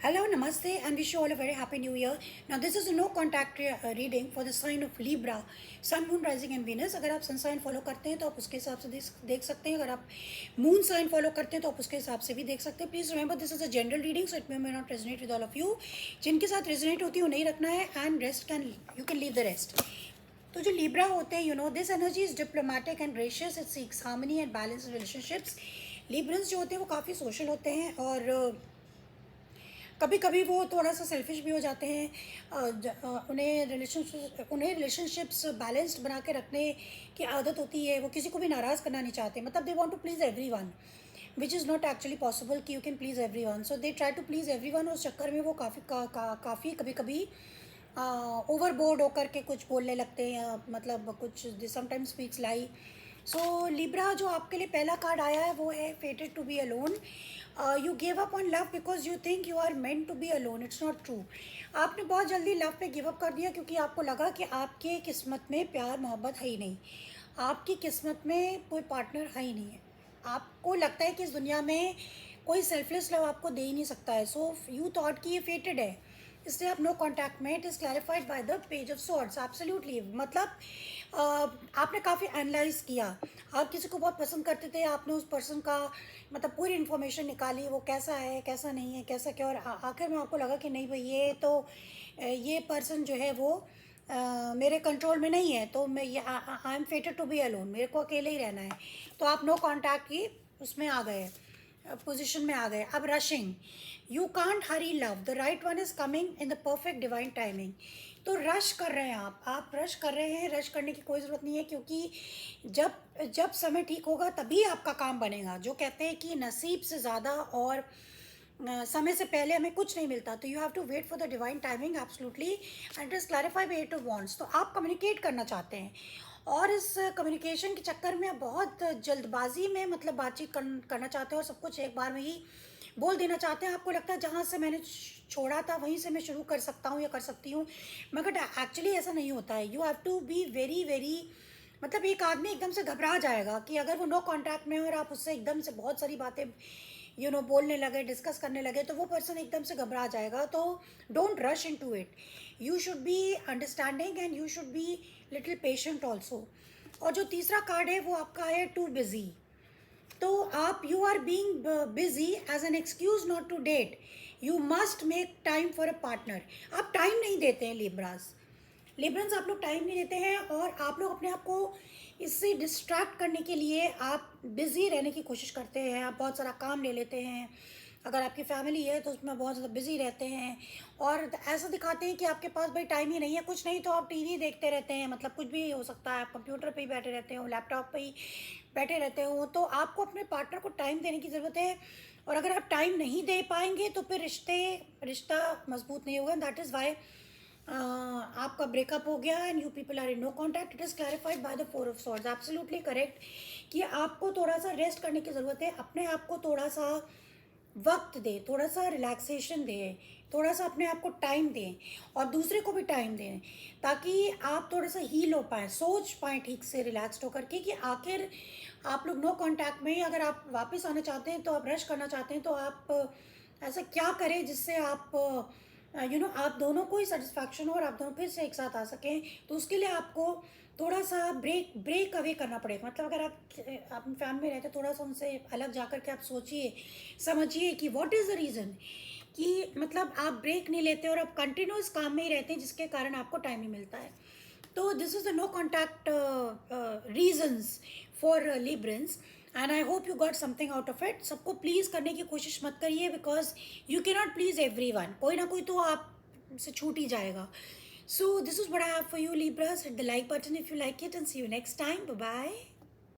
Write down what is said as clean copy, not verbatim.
Hello, Namaste, and wish you all a very happy new year. Now, this is a no contact reading for the sign of Libra, Sun, Moon, Rising and Venus. अगर आप sun sign follow करते हैं तो आप उसके हिसाब से देख सकते हैं. अगर आप मून साइन फॉलो करते हैं तो आप उसके हिसाब से भी देख सकते हैं. Please remember this is a general reading, so it may not resonate with all of you. जिनके साथ रेजोनेट होती है वो नहीं रखना है, and rest can you can leave the rest. तो जो लिब्रा होते हैं, you know, this energy is diplomatic and gracious. It seeks harmony and balance relationships. Librans जो होते हैं वो काफ़ी सोशल होते हैं और कभी कभी वो थोड़ा सा सेल्फिश भी हो जाते हैं. उन्हें रिलेशनशिप्स बैलेंस्ड बना के रखने की आदत होती है. वो किसी को भी नाराज़ करना नहीं चाहते. मतलब they want to please everyone, which is not actually possible कि you can please everyone. So they try to please everyone. उस चक्कर में वो काफ़ी कभी कभी ओवरबोर्ड होकर के कुछ बोलने लगते हैं. मतलब कुछ sometimes speaks lie. So Libra, जो आपके लिए पहला कार्ड आया है वो है fated to be alone. You give up on love because you think you are meant to be alone. It's not true. आपने बहुत जल्दी लव पे गिव अप कर दिया क्योंकि आपको लगा कि आपके किस्मत में प्यार मोहब्बत है ही नहीं. आपकी किस्मत में कोई पार्टनर है ही नहीं है. आपको लगता है कि इस दुनिया में कोई सेल्फलेस लव आपको दे ही नहीं सकता है. सो यू थॉट कि ये फेटेड है, इसलिए आप नो कॉन्टैक्ट में. It is clarified by the page of swords. Absolutely. मतलब आपने काफ़ी एनालाइज किया. आप किसी को बहुत पसंद करते थे, आपने उस पर्सन का मतलब पूरी इन्फॉर्मेशन निकाली, वो कैसा है, कैसा नहीं है, कैसा क्या, और आखिर में आपको लगा कि नहीं भाई, ये पर्सन जो है वो मेरे कंट्रोल में नहीं है. तो मैं ये I am fated to be alone, मेरे को अकेले ही रहना है. तो आप नो कॉन्टैक्ट की उसमें आ गए, पोजीशन में आ गए. अब rushing, you can't Hari love, the right one is coming in the perfect divine timing. तो रश कर रहे हैं आप रश कर रहे हैं. रश करने की कोई ज़रूरत नहीं है क्योंकि जब जब समय ठीक होगा तभी आपका काम बनेगा. जो कहते हैं कि नसीब से ज़्यादा और समय से पहले हमें कुछ नहीं मिलता. तो you have to wait for the divine timing. Absolutely. And is clarify by eight of wands. तो आप कम्युनिकेट करना चाहते हैं और इस कम्युनिकेशन के चक्कर में आप बहुत जल्दबाजी में मतलब बातचीत करना चाहते हैं और सब कुछ एक बार में ही बोल देना चाहते हैं. आपको लगता है जहाँ से मैंने छोड़ा था वहीं से मैं शुरू कर सकता हूँ या कर सकती हूँ, मगर एक्चुअली ऐसा नहीं होता है. You have to be very very, मतलब एक आदमी एकदम से घबरा जाएगा कि अगर वो नो कॉन्टैक्ट में हो और आप उससे एकदम से बहुत सारी बातें बोलने लगे, डिस्कस करने लगे, तो वो पर्सन एकदम से घबरा जाएगा. तो don't rush into it. You should be understanding and you should be little patient also. और जो तीसरा कार्ड है वो आपका है टू बिजी. तो आप you are being busy as an excuse not to date. You must make time for a partner. आप टाइम नहीं देते हैं लिब्रंस, आप लोग टाइम नहीं देते हैं और आप लोग अपने आप को इससे डिस्ट्रैक्ट करने के लिए आप बिज़ी रहने की कोशिश करते हैं. आप बहुत सारा काम ले लेते हैं. अगर आपकी फैमिली है तो उसमें बहुत ज़्यादा बिज़ी रहते हैं और ऐसा दिखाते हैं कि आपके पास भाई टाइम ही नहीं है. कुछ नहीं तो आप टीवी देखते रहते हैं. मतलब कुछ भी हो सकता है. आप कंप्यूटर पे ही बैठे रहते हो, लैपटॉप पे ही बैठे रहते हो. तो आपको अपने पार्टनर को टाइम देने की ज़रूरत है. और अगर आप टाइम नहीं दे पाएंगे तो फिर रिश्ता मजबूत नहीं होगा. दैट इज़ वाई आपका ब्रेकअप हो गया and you people are in no contact. It is clarified by the four of swords. Absolutely correct कि आपको थोड़ा सा रेस्ट करने की ज़रूरत है. अपने आप को थोड़ा सा वक्त दें, थोड़ा सा रिलैक्सेशन दें, थोड़ा सा अपने आप को टाइम दें और दूसरे को भी टाइम दें ताकि आप थोड़ा सा हील हो पाएँ, सोच पाएँ ठीक से रिलैक्सड होकर के कि आखिर आप लोग नो कॉन्टैक्ट में ही अगर आप वापस आना चाहते हैं, तो आप रश करना चाहते हैं, तो आप ऐसा क्या करें जिससे आप आप दोनों को ही सेटिस्फैक्शन हो और आप दोनों फिर से एक साथ आ सकें. तो उसके लिए आपको थोड़ा सा ब्रेक अवे करना पड़ेगा. मतलब अगर आप अपनी फैमिली में रहते थोड़ा सा उनसे अलग जाकर के आप सोचिए, समझिए कि व्हाट इज़ द रीज़न कि मतलब आप ब्रेक नहीं लेते और आप कंटिन्यूस काम में ही रहते हैं जिसके कारण आपको टाइम नहीं मिलता है. तो this is the no contact reasons for Librans and I hope you got something out of it. सबको प्लीज़ करने की कोशिश मत करिए because you can not please everyone. कोई ना कोई तो आप से छूट ही जाएगा. So this is what I have for you, Libras. Hit the like button if you like it and see you next time. Bye bye.